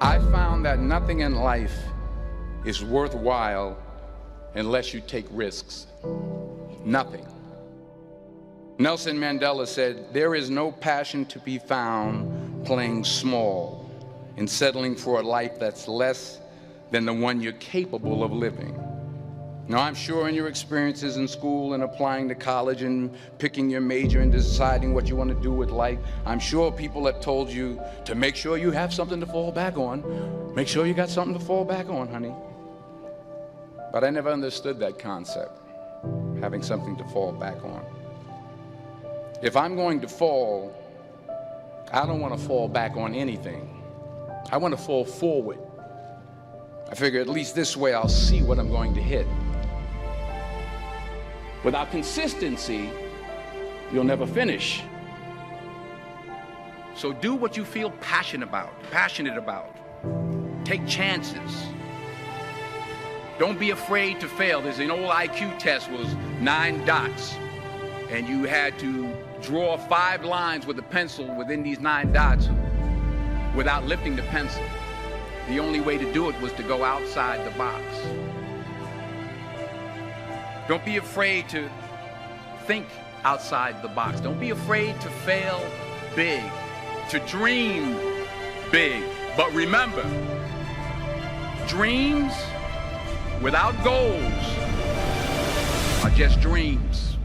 I found that nothing in life is worthwhile unless you take risks. Nothing. Nelson Mandela said, "There is no passion to be found playing small and settling for a life that's less than the one you're capable of living." Now, I'm sure in your experiences in school and applying to college and picking your major and deciding what you want to do with life, I'm sure people have told you to make sure you have something to fall back on. Make sure you got something to fall back on, honey. But I never understood that concept, having something to fall back on. If I'm going to fall, I don't want to fall back on anything. I want to fall forward. I figure at least this way I'll see what I'm going to hit. Without consistency, you'll never finish. So do what you feel passionate about. Take chances. Don't be afraid to fail. There's an old IQ test was 9 dots, and you had to draw 5 lines with a pencil within these 9 dots without lifting the pencil. The only way to do it was to go outside the box. Don't be afraid to think outside the box. Don't be afraid to fail big, to dream big. But remember, dreams without goals are just dreams.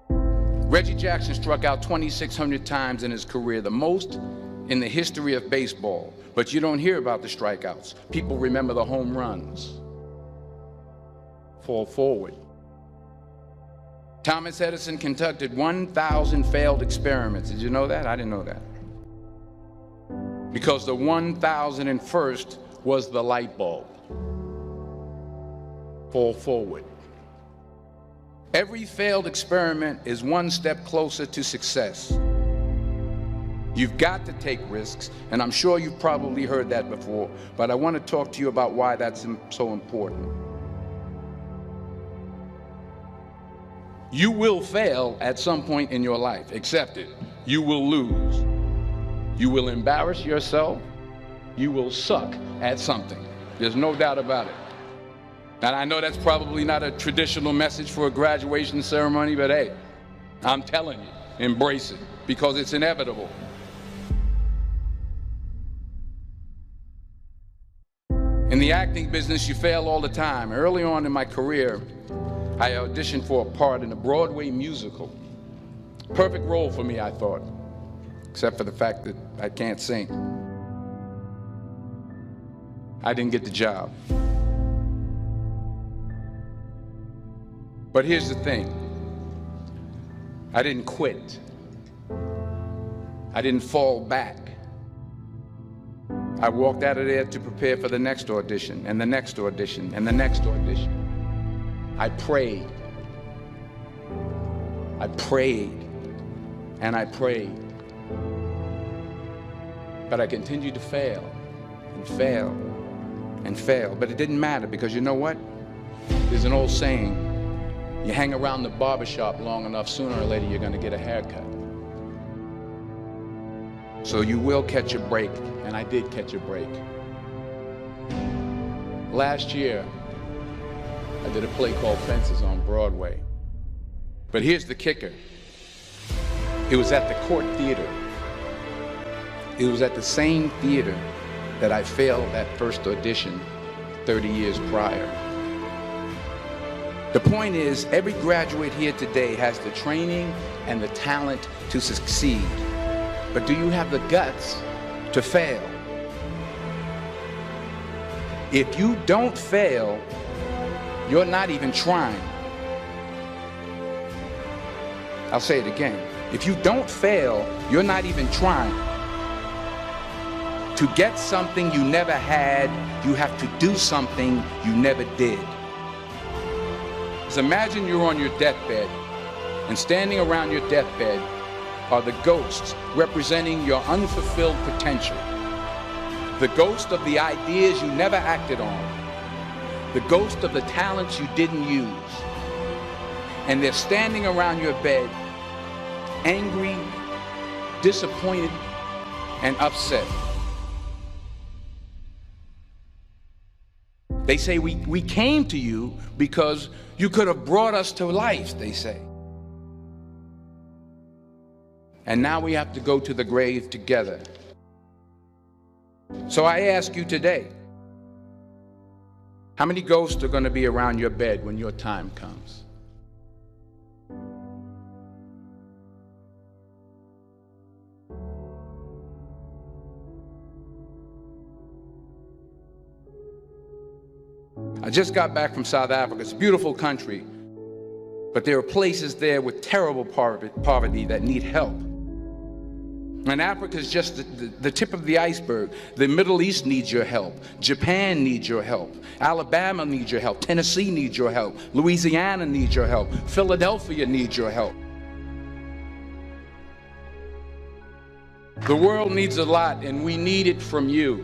Reggie Jackson struck out 2,600 times in his career, the most in the history of baseball. But you don't hear about the strikeouts. People remember the home runs. Fall forward. Thomas Edison conducted 1,000 failed experiments. Did you know that? I didn't know that. Because the 1,001st was the light bulb. Fall forward. Every failed experiment is one step closer to success. You've got to take risks, and I'm sure you've probably heard that before, but I want to talk to you about why that's so important. You will fail at some point in your life. Accept it. You will lose. You will embarrass yourself. You will suck at something. There's no doubt about it. And I know that's probably not a traditional message for a graduation ceremony, but hey, I'm telling you, embrace it, because it's inevitable. In the acting business, you fail all the time. Early on in my career, I auditioned for a part in a Broadway musical. Perfect role for me, I thought, except for the fact that I can't sing. I didn't get the job. But here's the thing. I didn't quit. I didn't fall back. I walked out of there to prepare for the next audition, and the next audition, and the next audition. I prayed. I prayed, and I prayed. But I continued to fail, and fail, and fail. But it didn't matter, because you know what? There's an old saying, you hang around the barbershop long enough, sooner or later you're going to get a haircut. So you will catch a break, and I did catch a break. Last year, I did a play called Fences on Broadway. But here's the kicker. It was at the Court Theater. It was at the same theater that I failed that first audition 30 years prior. The point is, every graduate here today has the training and the talent to succeed. But do you have the guts to fail? If you don't fail, you're not even trying. I'll say it again. If you don't fail, you're not even trying. To get something you never had, you have to do something you never did. So imagine you're on your deathbed, and standing around your deathbed are the ghosts representing your unfulfilled potential. The ghost of the ideas you never acted on. The ghost of the talents you didn't use. And they're standing around your bed, angry, disappointed, and upset. They say we came to you because you could have brought us to life, they say. And now we have to go to the grave together. So I ask you today, how many ghosts are going to be around your bed when your time comes? I just got back from South Africa. It's a beautiful country, but there are places there with terrible poverty that need help. And Africa is just the tip of the iceberg. The Middle East needs your help. Japan needs your help. Alabama needs your help. Tennessee needs your help. Louisiana needs your help. Philadelphia needs your help. The world needs a lot, and we need it from you.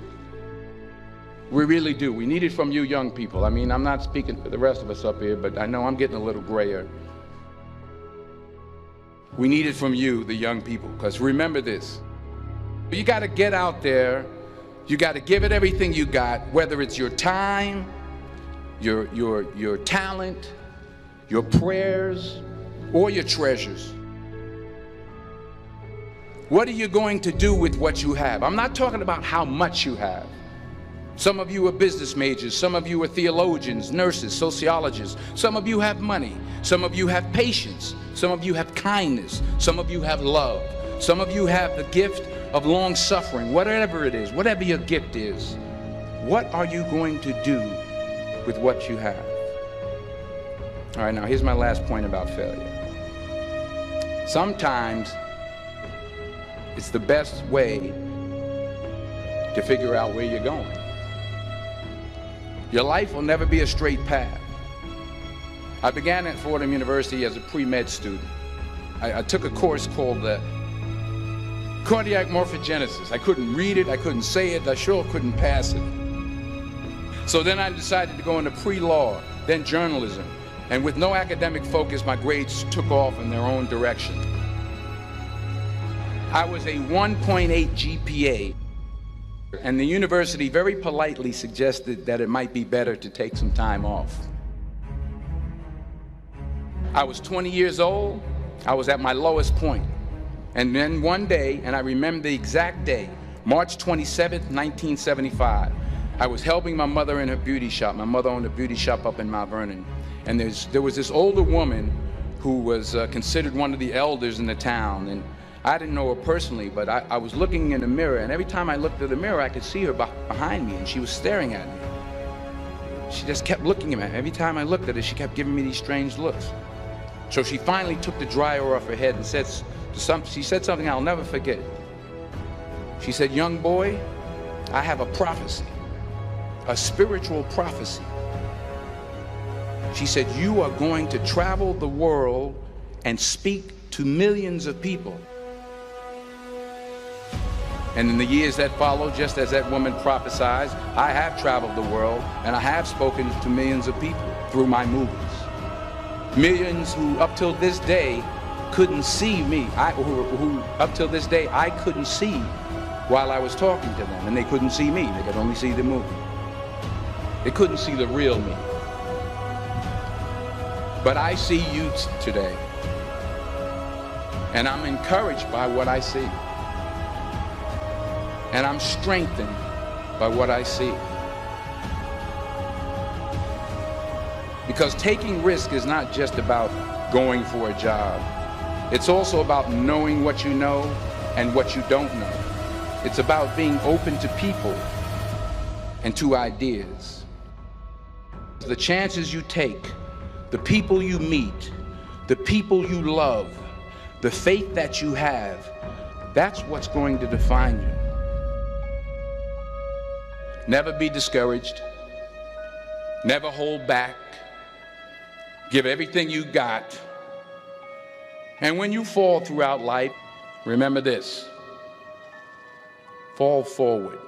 We really do. We need it from you young people. I mean, I'm not speaking for the rest of us up here, but I know I'm getting a little grayer. We need it from you, the young people, because remember this. You got to get out there. You got to give it everything you got, whether it's your time, your talent, your prayers, or your treasures. What are you going to do with what you have? I'm not talking about how much you have. Some of you are business majors, some of you are theologians, nurses, sociologists. Some of you have money, some of you have patience, some of you have kindness, some of you have love, some of you have the gift of long suffering. Whatever it is, whatever your gift is, what are you going to do with what you have? All right, now here's my last point about failure. Sometimes it's the best way to figure out where you're going. Your life will never be a straight path. I began at Fordham University as a pre-med student. I took a course called cardiac morphogenesis. I couldn't read it, I couldn't say it, I sure couldn't pass it. So then I decided to go into pre-law, then journalism. And with no academic focus, my grades took off in their own direction. I was a 1.8 GPA. And the university very politely suggested that it might be better to take some time off. I was 20 years old. I was at my lowest point. And then one day, and I remember the exact day, March 27th, 1975, I was helping my mother in her beauty shop. My mother owned a beauty shop up in Mount Vernon. And there was this older woman who was considered one of the elders in the town. And I didn't know her personally, but I was looking in the mirror, and every time I looked at the mirror, I could see her behind me, and she was staring at me. She just kept looking at me. Every time I looked at her, she kept giving me these strange looks. So she finally took the dryer off her head and she said something I'll never forget. She said, "Young boy, I have a prophecy, a spiritual prophecy." She said, "You are going to travel the world and speak to millions of people." And in the years that followed, just as that woman prophesied, I have traveled the world and I have spoken to millions of people through my movies. Millions who up till this day couldn't see me, who up till this day I couldn't see while I was talking to them, and they couldn't see me, they could only see the movie. They couldn't see the real me. But I see you today, and I'm encouraged by what I see. And I'm strengthened by what I see. Because taking risk is not just about going for a job. It's also about knowing what you know and what you don't know. It's about being open to people and to ideas. The chances you take, the people you meet, the people you love, the faith that you have, that's what's going to define you. Never be discouraged. Never hold back. Give everything you got. And when you fall throughout life, remember this: fall forward.